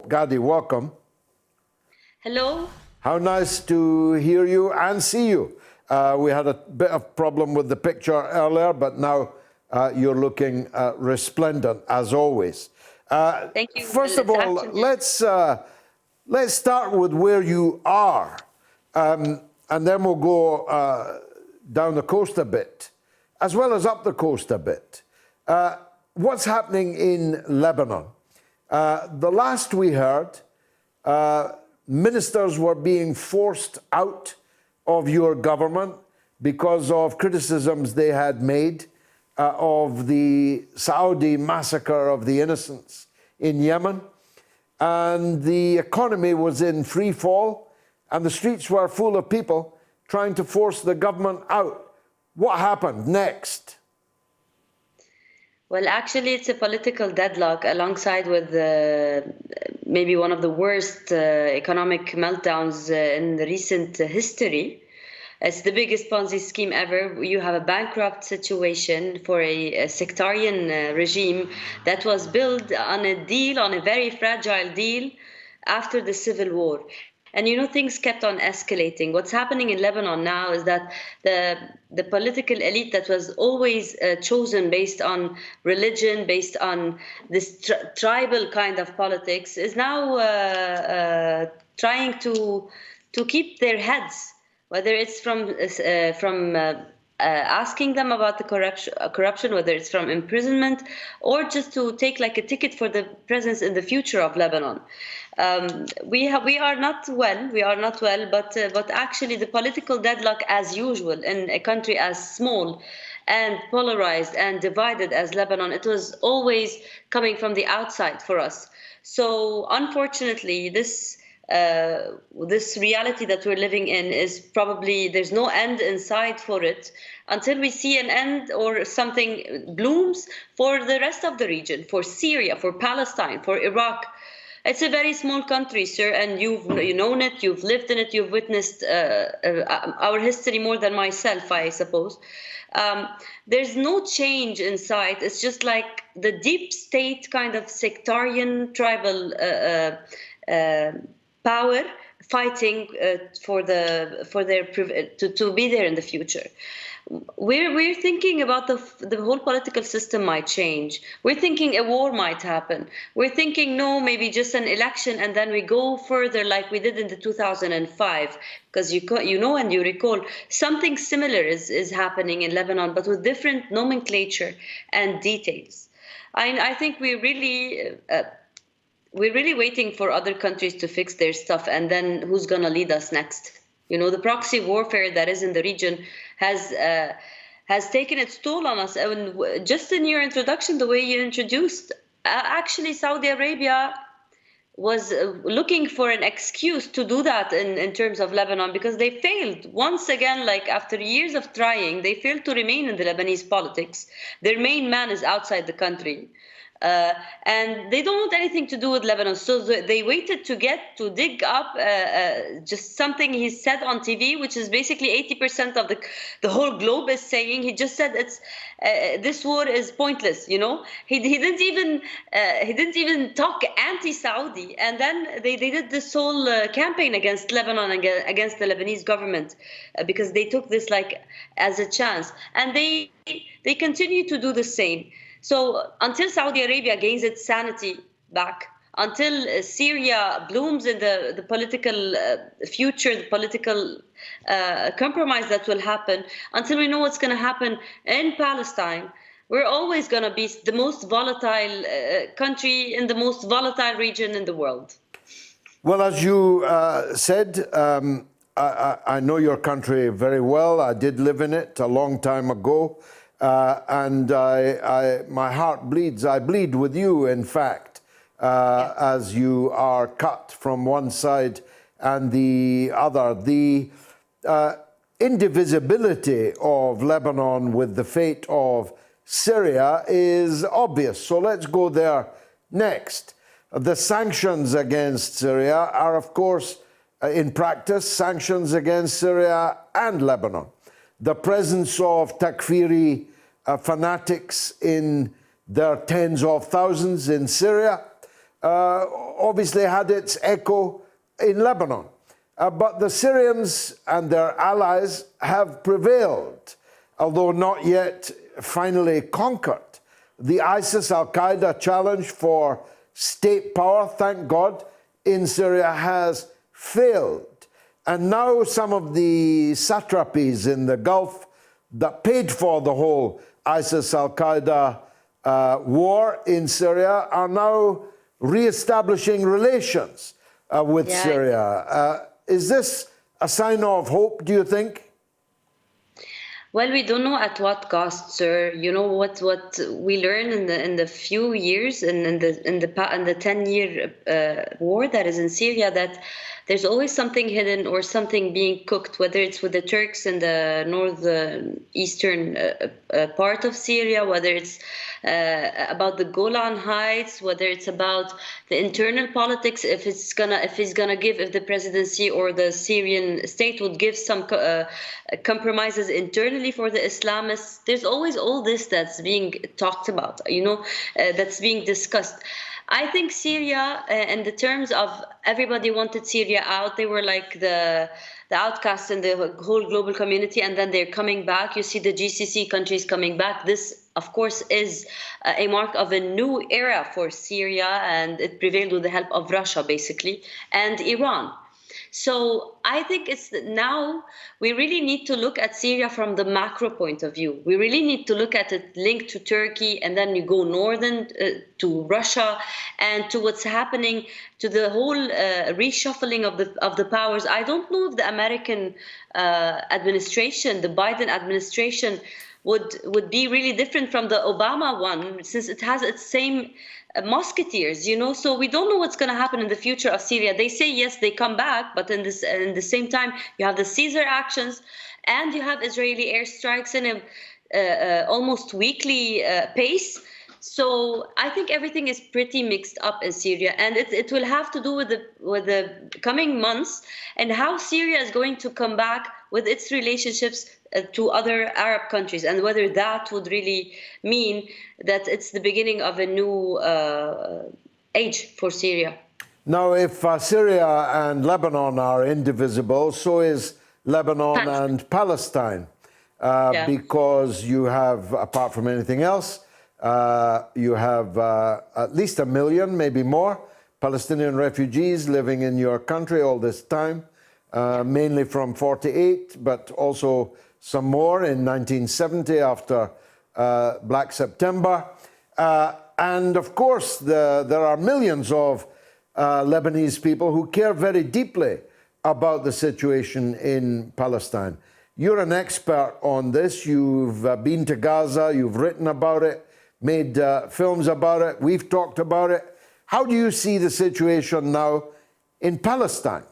Ghadi, welcome. Hello. How nice to hear you and see you. We had a bit of problem with the picture earlier, but now you're looking resplendent as always. Thank you. First of all, let's start with where you are, and then we'll go down the coast a bit, as well as up the coast a bit. What's happening in Lebanon? The last we heard, ministers were being forced out of your government because of criticisms they had made of the Saudi massacre of the innocents in Yemen. And the economy was in free fall, and the streets were full of people trying to force the government out. What happened next? Well, actually, it's a political deadlock alongside with maybe one of the worst economic meltdowns in the recent history. It's the biggest Ponzi scheme ever. You have a bankrupt situation for a sectarian regime that was built on a deal, on a very fragile deal after the civil war. And things kept on escalating. What's happening in Lebanon now is that the political elite that was always chosen based on religion, based on this tribal kind of politics, is now trying to keep their heads, whether it's from asking them about the corruption, whether it's from imprisonment, or just to take like a ticket for the presence in the future of Lebanon. We are not well, but actually the political deadlock, as usual in a country as small and polarized and divided as Lebanon, it was always coming from the outside for us. So unfortunately, this reality that we're living in is probably, there's no end in sight for it until we see an end or something blooms for the rest of the region, for Syria, for Palestine, for Iraq. It's a very small country, sir, and you've known it, you've lived in it, you've witnessed our history more than myself, I suppose. There's no change in sight. It's just like the deep state kind of sectarian tribal power fighting to be there in the future. We're thinking about the whole political system might change. We're thinking a war might happen. We're thinking, no, maybe just an election, and then we go further like we did in the 2005, because and you recall something similar is happening in Lebanon, but with different nomenclature and details. I think we're really waiting for other countries to fix their stuff, and then who's going to lead us next? The proxy warfare that is in the region has taken its toll on us. And just in your introduction, the way you introduced, actually Saudi Arabia was looking for an excuse to do that in terms of Lebanon, because they failed once again. Like after years of trying, they failed to remain in the Lebanese politics. Their main man is outside the country. And they don't want anything to do with Lebanon. So they waited to dig up just something he said on TV, which is basically 80% of the whole globe is saying. He just said this war is pointless. He didn't even talk anti-Saudi, and then they did this whole campaign against Lebanon, against the Lebanese government, because they took this like as a chance, and they continue to do the same. So until Saudi Arabia gains its sanity back, until Syria blooms in the political future, the political compromise that will happen, until we know what's going to happen in Palestine, we're always going to be the most volatile country in the most volatile region in the world. Well, as you said, I know your country very well. I did live in it a long time ago. And my heart bleeds. I bleed with you, in fact, as you are cut from one side and the other. The indivisibility of Lebanon with the fate of Syria is obvious. So let's go there next. The sanctions against Syria are, of course, in practice, sanctions against Syria and Lebanon. The presence of Takfiri fanatics in their tens of thousands in Syria, obviously had its echo in Lebanon. But the Syrians and their allies have prevailed, although not yet finally conquered. The ISIS Al-Qaeda challenge for state power, thank God, in Syria has failed. And now some of the satrapies in the Gulf that paid for the whole ISIS Al-Qaeda war in Syria are now re-establishing relations with Syria. Is this a sign of hope, do you think? Well, we don't know at what cost, sir. You know what we learned in the few years in the 10-year war that is in Syria, that there's always something hidden or something being cooked, whether it's with the Turks in the northeastern part of Syria, whether it's about the Golan Heights, whether it's about the internal politics, if the presidency or the Syrian state would give some compromises internally for the Islamists. There's always all this that's being talked about, that's being discussed. I think Syria, in the terms of everybody wanted Syria out, they were like the outcasts in the whole global community, and then they're coming back. You see the GCC countries coming back. This, of course, is a mark of a new era for Syria, and it prevailed with the help of Russia, basically, and Iran. So I think it's now we really need to look at Syria from the macro point of view. We really need to look at it linked to Turkey, and then you go northern to Russia, and to what's happening to the whole reshuffling of the powers. I don't know if the American administration, the Biden administration, would be really different from the Obama one, since it has its same musketeers, so we don't know what's going to happen in the future of Syria. They say yes, they come back, but in the same time, you have the Caesar actions, and you have Israeli airstrikes in a almost weekly pace. So I think everything is pretty mixed up in Syria, and it will have to do with the coming months and how Syria is going to come back with its relationships to other Arab countries, and whether that would really mean that it's the beginning of a new age for Syria. Now, if Syria and Lebanon are indivisible, so is Lebanon and Palestine, because you have, apart from anything else, you have at least 1 million, maybe more, Palestinian refugees living in your country all this time, mainly from 48, but also some more in 1970 after Black September. And of course, there are millions of Lebanese people who care very deeply about the situation in Palestine. You're an expert on this. You've been to Gaza, you've written about it, made films about it, we've talked about it. How do you see the situation now in Palestine?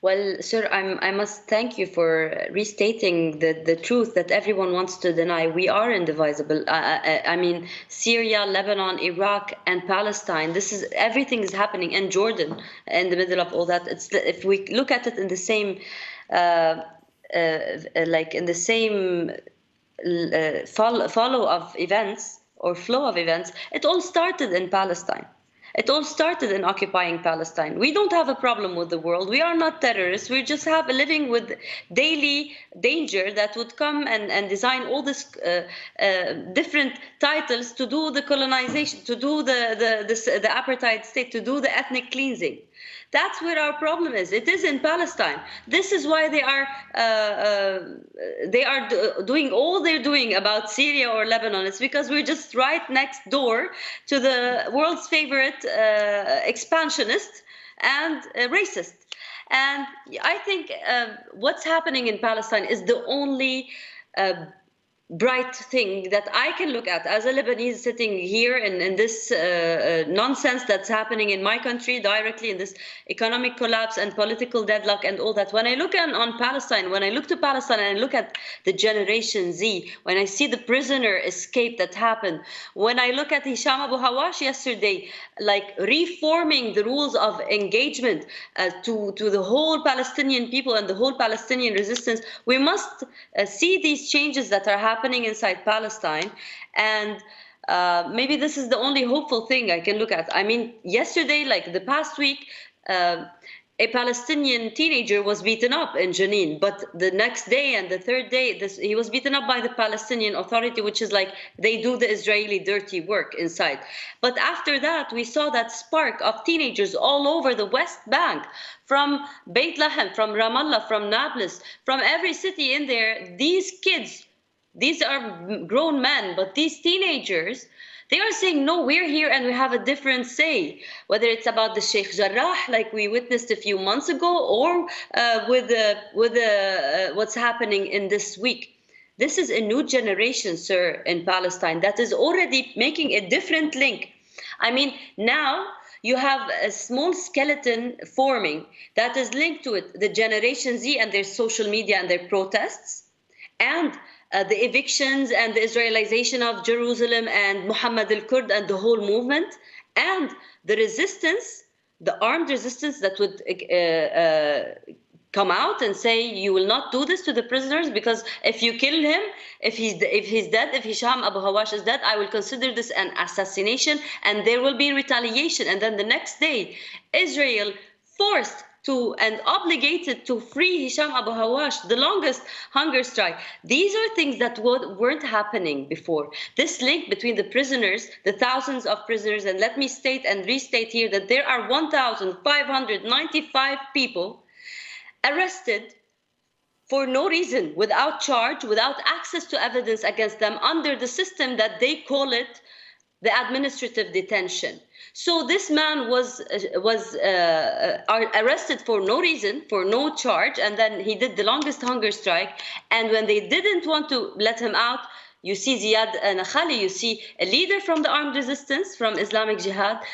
Well, sir, I must thank you for restating the truth that everyone wants to deny. We are indivisible. I mean, Syria, Lebanon, Iraq, and Palestine. Everything is happening, and Jordan in the middle of all that. If we look at it in the same, follow of events or flow of events, it all started in Palestine. It all started in occupying Palestine. We don't have a problem with the world. We are not terrorists. We just have a living with daily danger that would come and design all these different titles to do the colonization, to do the apartheid state, to do the ethnic cleansing. That's where our problem is. It is in Palestine. This is why they are doing all they're doing about Syria or Lebanon. It's because we're just right next door to the world's favorite expansionist and racist. And I think what's happening in Palestine is the only bright thing that I can look at as a Lebanese sitting here in this nonsense that's happening in my country directly, in this economic collapse and political deadlock and all that. When I look on Palestine, when I look to Palestine and I look at the Generation Z, when I see the prisoner escape that happened, when I look at Hisham Abu Hawash yesterday, like reforming the rules of engagement to the whole Palestinian people and the whole Palestinian resistance, we must see these changes that are happening inside Palestine, and maybe this is the only hopeful thing I can look at. I mean, yesterday, like the past week, a Palestinian teenager was beaten up in Jenin, but the next day and the third day, he was beaten up by the Palestinian Authority, which is like they do the Israeli dirty work inside. But after that, we saw that spark of teenagers all over the West Bank, from Beit Lahem, from Ramallah, from Nablus, from every city in there. These kids, these are grown men, but these teenagers, they are saying, no, we're here and we have a different say, whether it's about the Sheikh Jarrah, like we witnessed a few months ago, or with what's happening in this week. This is a new generation, sir, in Palestine that is already making a different link. I mean, now you have a small skeleton forming that is linked to it, the Generation Z and their social media and their protests, and the evictions and the Israelization of Jerusalem and Muhammad al-Kurd and the whole movement, and the resistance, the armed resistance that would come out and say, you will not do this to the prisoners, because if you kill him, if he's dead, if Hisham Abu Hawash is dead, I will consider this an assassination and there will be retaliation. And then the next day, Israel forced to and obligated to free Hisham Abu Hawash, the longest hunger strike. These are things that weren't happening before. This link between the prisoners, the thousands of prisoners, and let me state and restate here that there are 1,595 people arrested for no reason, without charge, without access to evidence against them, under the system that they call it the administrative detention. So this man was arrested for no reason, for no charge, and then he did the longest hunger strike. And when they didn't want to let him out, you see Ziad Nakhali, you see a leader from the armed resistance, from Islamic Jihad,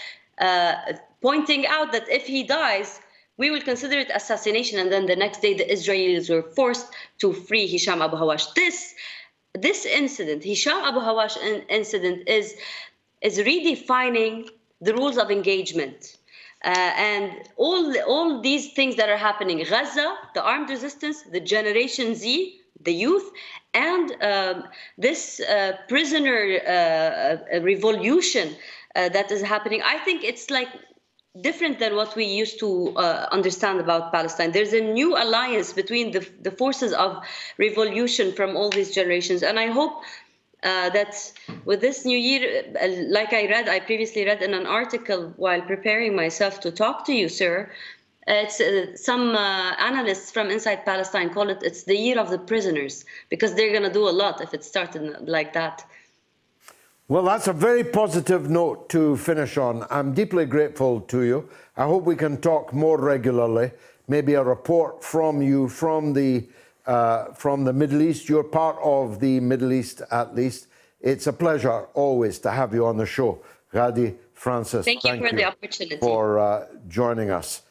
pointing out that if he dies, we will consider it assassination. And then the next day, the Israelis were forced to free Hisham Abu Hawash. This incident, Hisham Abu Hawash incident, is redefining the rules of engagement. And all these things that are happening, Gaza, the armed resistance, the Generation Z, the youth, and this prisoner revolution that is happening, I think it's like different than what we used to understand about Palestine. There's a new alliance between the forces of revolution from all these generations. And I hope that with this new year, like I previously read in an article while preparing myself to talk to you, sir, it's some analysts from inside Palestine call it's the year of the prisoners, because they're going to do a lot if it started like that. Well, that's a very positive note to finish on. I'm deeply grateful to you. I hope we can talk more regularly. Maybe a report from you from the Middle East. You're part of the Middle East, at least. It's a pleasure always to have you on the show. Ghadi Francis, thank you for the opportunity. For joining us.